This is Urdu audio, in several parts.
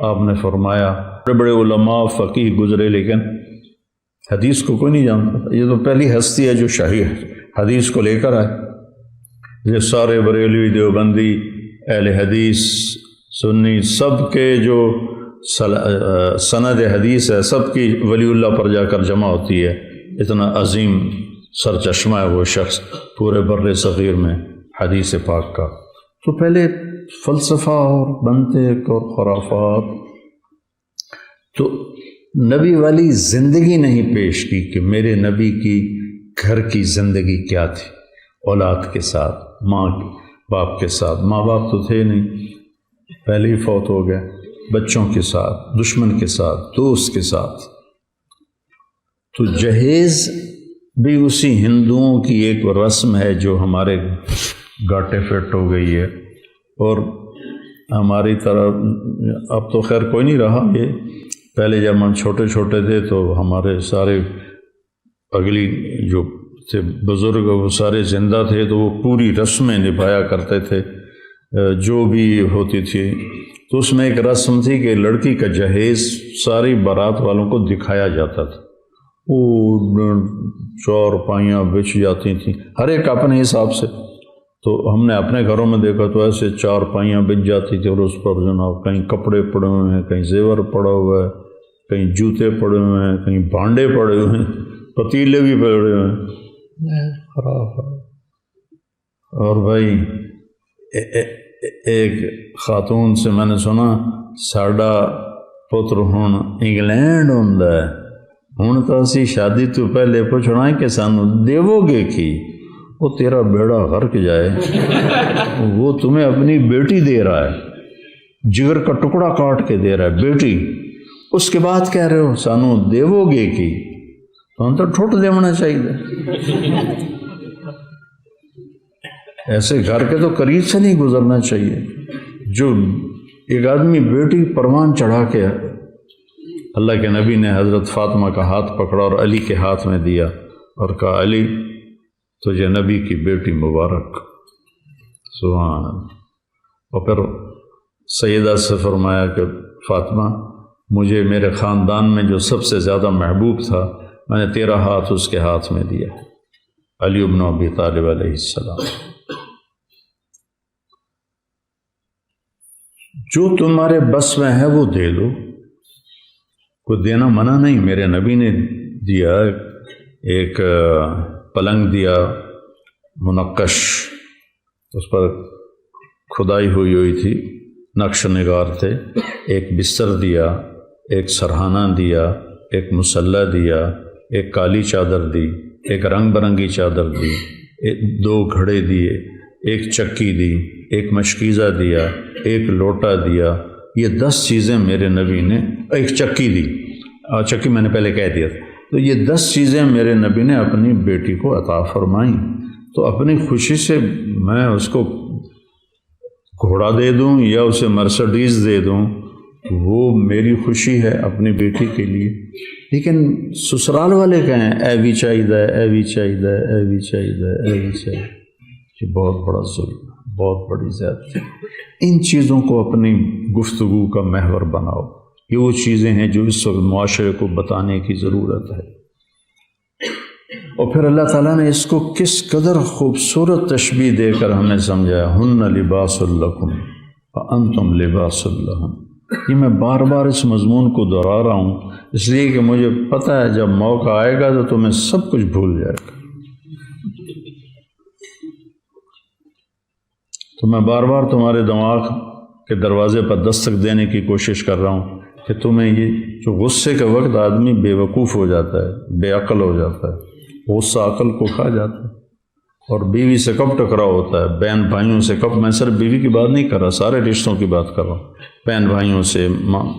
آپ نے فرمایا بڑے بڑے علماء فقیہ گزرے لیکن حدیث کو کوئی نہیں جانتا. یہ تو پہلی ہستی ہے جو شاہی حدیث کو لے کر آئے. یہ سارے بریلوی دیوبندی اہل حدیث سنی سب کے جو سند حدیث ہے سب کی ولی اللہ پر جا کر جمع ہوتی ہے. اتنا عظیم سرچشمہ ہے وہ شخص پورے بر صغیر میں حدیث پاک کا. تو پہلے فلسفہ اور منطق اور خرافات، تو نبی والی زندگی نہیں پیش کی کہ میرے نبی کی گھر کی زندگی کیا تھی، اولاد کے ساتھ، ماں باپ کے ساتھ. ماں باپ تو تھے نہیں، پہلے ہی فوت ہو گئے. بچوں کے ساتھ، دشمن کے ساتھ، دوست کے ساتھ. تو جہیز بھی اسی ہندوؤں کی ایک رسم ہے جو ہمارے گاٹے فٹ ہو گئی ہے. اور ہماری طرح اب تو خیر کوئی نہیں رہا. یہ پہلے جب ہم چھوٹے چھوٹے تھے تو ہمارے سارے اگلی جو تھے بزرگ وہ سارے زندہ تھے تو وہ پوری رسمیں نبھایا کرتے تھے جو بھی ہوتی تھی. تو اس میں ایک رسم تھی کہ لڑکی کا جہیز ساری بارات والوں کو دکھایا جاتا تھا. وہ چار پائیاں بچھ جاتی تھیں ہر ایک اپنے حساب سے. تو ہم نے اپنے گھروں میں دیکھا تو ایسے چار پائیاں بچ جاتی تھی اور اس پر جناب کہیں کپڑے پڑے ہوئے ہیں، کہیں زیور پڑا ہوا ہے، کہیں جوتے پڑے ہوئے ہیں، کہیں بھانڈے پڑے ہوئے ہیں، پتیلے بھی پڑے ہوئے ہیں. خراب. اور بھائی ایک خاتون سے میں نے سنا ساڈا پتر ہن انگلینڈ ہوندا ہے، ہن تو اسی شادی تو پہلے پوچھنا ہے کہ سانو دیو گے کی. وہ تیرا بیڑا غرق جائے، وہ تمہیں اپنی بیٹی دے رہا ہے، جگر کا ٹکڑا کاٹ کے دے رہا ہے بیٹی، اس کے بعد کہہ رہے ہو سانو دیو گے کی. تو ہم تو ٹھٹ دیونا چاہیے. ایسے گھر کے تو قریب سے نہیں گزرنا چاہیے. جو ایک آدمی بیٹی پروان چڑھا کے اللہ کے نبی نے حضرت فاطمہ کا ہاتھ پکڑا اور علی کے ہاتھ میں دیا اور کہا علی تجھے نبی کی بیٹی مبارک. سبحان اللہ. اور پھر سیدہ سے فرمایا کہ فاطمہ مجھے میرے خاندان میں جو سب سے زیادہ محبوب تھا میں نے تیرا ہاتھ اس کے ہاتھ میں دیا، علی بن ابی طالب علیہ السلام. جو تمہارے بس میں ہے وہ دے دو، کوئی دینا منع نہیں. میرے نبی نے دیا، ایک پلنگ دیا منقش، اس پر کھدائی ہوئی تھی، نقش نگار تھے. ایک بستر دیا، ایک سرہانہ دیا، ایک مسلح دیا، ایک کالی چادر دی، ایک رنگ برنگی چادر دی، دو گھڑے دیے، ایک چکی دی، ایک مشکیزہ دیا، ایک لوٹا دیا. یہ 10 چیزیں میرے نبی نے، ایک چکی دی، چکی میں نے پہلے کہہ دیا تھا. تو یہ 10 چیزیں میرے نبی نے اپنی بیٹی کو عطا فرمائیں. تو اپنی خوشی سے میں اس کو گھوڑا دے دوں یا اسے مرسڈیز دے دوں، وہ میری خوشی ہے اپنی بیٹی کے لیے. لیکن سسرال والے کہیں اے بھی چاہیے، اے بھی چاہیے، اے بھی چاہیے، اے بھی چاہیے. یہ بہت بڑا ظلم، بہت بڑی زیادتی. ان چیزوں کو اپنی گفتگو کا محور بناؤ. یہ وہ چیزیں ہیں جو اس وقت معاشرے کو بتانے کی ضرورت ہے. اور پھر اللہ تعالیٰ نے اس کو کس قدر خوبصورت تشبیہ دے کر ہمیں سمجھایا. ہن لباس لکم وانتم لباس لہن. یہ میں بار بار اس مضمون کو دہرا رہا ہوں اس لیے کہ مجھے پتہ ہے جب موقع آئے گا تو تمہیں سب کچھ بھول جائے گا. تو میں بار بار تمہارے دماغ کے دروازے پر دستک دینے کی کوشش کر رہا ہوں کہ تمہیں یہ جو غصے کے وقت آدمی بے وقوف ہو جاتا ہے، بے عقل ہو جاتا ہے، غصہ عقل کو کھا جاتا ہے. اور بیوی سے کب ٹکراؤ ہوتا ہے، بہن بھائیوں سے کب، میں صرف بیوی کی بات نہیں کر رہا، سارے رشتوں کی بات کر رہا ہوں. بہن بھائیوں سے،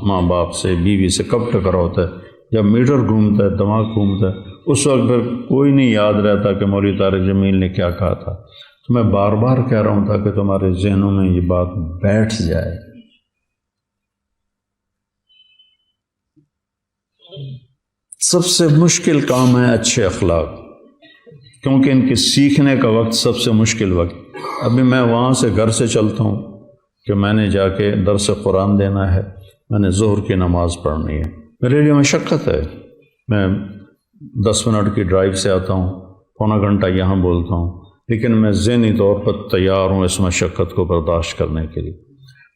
ماں باپ سے، بیوی سے کب ٹکراؤ ہوتا ہے؟ جب میٹر گھومتا ہے، دماغ گھومتا ہے، اس وقت پھر کوئی نہیں یاد رہتا کہ مولوی طارق جمیل نے کیا کہا تھا. تو میں بار بار کہہ رہا ہوں تاکہ تمہارے ذہنوں میں یہ بات بیٹھ جائے. سب سے مشکل کام ہے اچھے اخلاق، کیونکہ ان کے سیکھنے کا وقت سب سے مشکل وقت. ابھی میں وہاں سے گھر سے چلتا ہوں کہ میں نے جا کے درس قرآن دینا ہے، میں نے ظہر کی نماز پڑھنی ہے، میرے لیے مشقت ہے، میں 10 منٹ کی ڈرائیو سے آتا ہوں، پونا گھنٹہ یہاں بولتا ہوں، لیکن میں ذہنی طور پر تیار ہوں اس مشقت کو برداشت کرنے کے لیے۔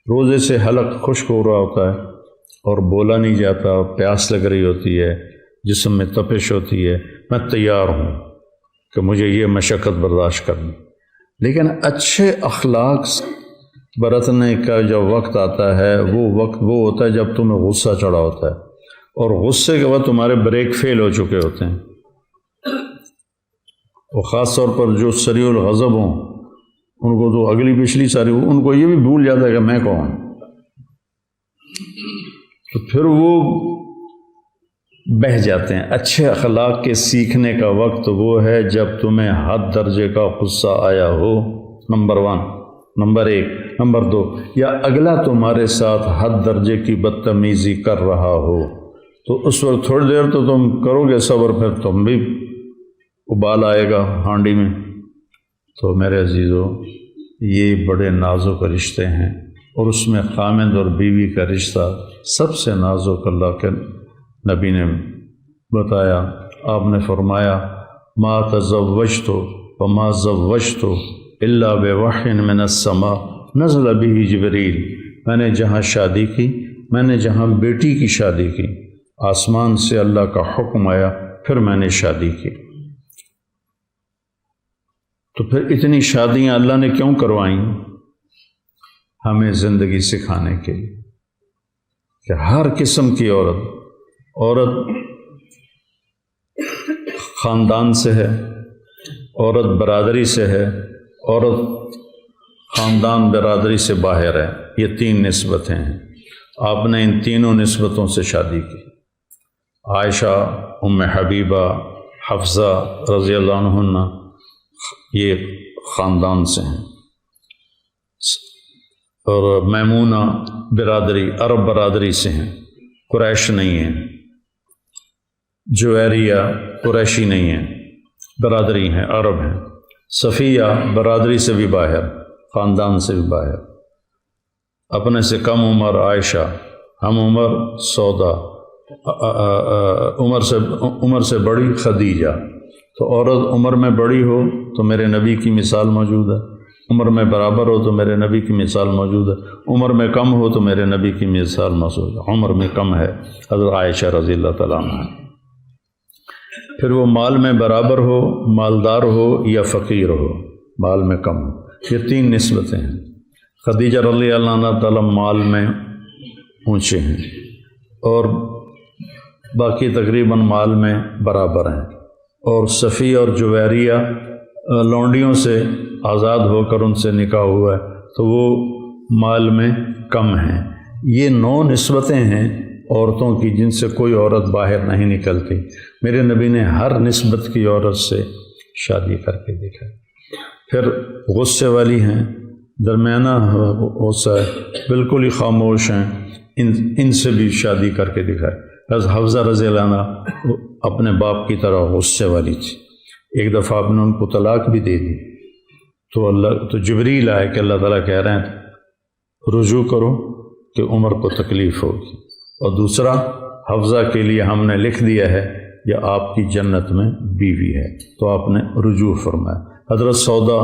روزے سے حلق خشک ہو رہا ہوتا ہے اور بولا نہیں جاتا، پیاس لگ رہی ہوتی ہے، جسم میں تپش ہوتی ہے، میں تیار ہوں کہ مجھے یہ مشقت برداشت کرنی، لیکن اچھے اخلاق برتنے کا جو وقت آتا ہے وہ وقت وہ ہوتا ہے جب تمہیں غصہ چڑھا ہوتا ہے، اور غصے کے بعد تمہارے بریک فیل ہو چکے ہوتے ہیں، اور خاص طور پر جو سریع الغضب ہوں ان کو تو اگلی پچھلی ساری ان کو یہ بھی بھول جاتا ہے کہ میں کون، تو پھر وہ بہہ جاتے ہیں۔ اچھے اخلاق کے سیکھنے کا وقت وہ ہے جب تمہیں حد درجے کا غصہ آیا ہو، نمبر 1، نمبر 1، نمبر 2، یا اگلا تمہارے ساتھ حد درجے کی بدتمیزی کر رہا ہو، تو اس وقت تھوڑی دیر تو تم کرو گے صبر، پھر تم بھی ابال آئے گا ہانڈی میں۔ تو میرے عزیزو، یہ بڑے نازک رشتے ہیں، اور اس میں خامند اور بیوی کا رشتہ سب سے نازک اللہ کے نبی نے بتایا۔ آپ نے فرمایا ما تزوجت وما زوجت الا بوحی من السماء نزل به جبریل، میں نے جہاں شادی کی، میں نے جہاں بیٹی کی شادی کی، آسمان سے اللہ کا حکم آیا، پھر میں نے شادی کی۔ تو پھر اتنی شادیاں اللہ نے کیوں کروائیں؟ ہمیں زندگی سکھانے کے لیے کہ ہر قسم کی عورت خاندان سے ہے، عورت برادری سے ہے، عورت خاندان برادری سے باہر ہے، یہ 3 نسبتیں ہیں۔ آپ نے ان تینوں نسبتوں سے شادی کی۔ عائشہ، ام حبیبہ، حفصہ رضی اللہ عنہ یہ خاندان سے ہیں، اور میمونہ برادری عرب برادری سے ہیں، قریش نہیں ہیں، جویریہ قریشی نہیں ہیں، برادری ہیں، عرب ہیں، صفیہ برادری سے بھی باہر، خاندان سے بھی باہر، اپنے سے کم عمر عائشہ، ہم عمر سودا، عمر سے بڑی خدیجہ۔ تو عورت عمر میں بڑی ہو تو میرے نبی کی مثال موجود ہے، عمر میں برابر ہو تو میرے نبی کی مثال موجود ہے، عمر میں کم ہو تو میرے نبی کی مثال موجود ہے۔ عمر میں کم ہے حضرت عائشہ رضی اللہ تعالیٰ عنہ۔ پھر وہ مال میں برابر ہو، مالدار ہو یا فقیر ہو، مال میں کم ہو، یہ 3 نسبتیں ہیں۔ خدیجہ رضی اللہ عنہ تعالیٰ مال میں اونچے ہیں، اور باقی تقریباً مال میں برابر ہیں، اور صفیہ اور جویریہ لونڈیوں سے آزاد ہو کر ان سے نکاح ہوا ہے تو وہ مال میں کم ہیں۔ یہ 9 نسبتیں ہیں عورتوں کی جن سے کوئی عورت باہر نہیں نکلتی۔ میرے نبی نے ہر نسبت کی عورت سے شادی کر کے دیکھا۔ پھر غصے والی ہیں، درمیانہ غصہ ہے، بالکل ہی خاموش ہیں، ان سے بھی شادی کر کے دکھائے۔ حفصہ رضی اللہ عنہ اپنے باپ کی طرح غصے والی تھی، ایک دفعہ آپ نے ان کو طلاق بھی دے دی، تو جبریل آئے کہ اللہ تعالیٰ کہہ رہے ہیں رجوع کرو کہ عمر کو تکلیف ہوگی، اور دوسرا حفصہ کے لیے ہم نے لکھ دیا ہے یہ آپ کی جنت میں بیوی ہے، تو آپ نے رجوع فرمایا۔ حضرت سودا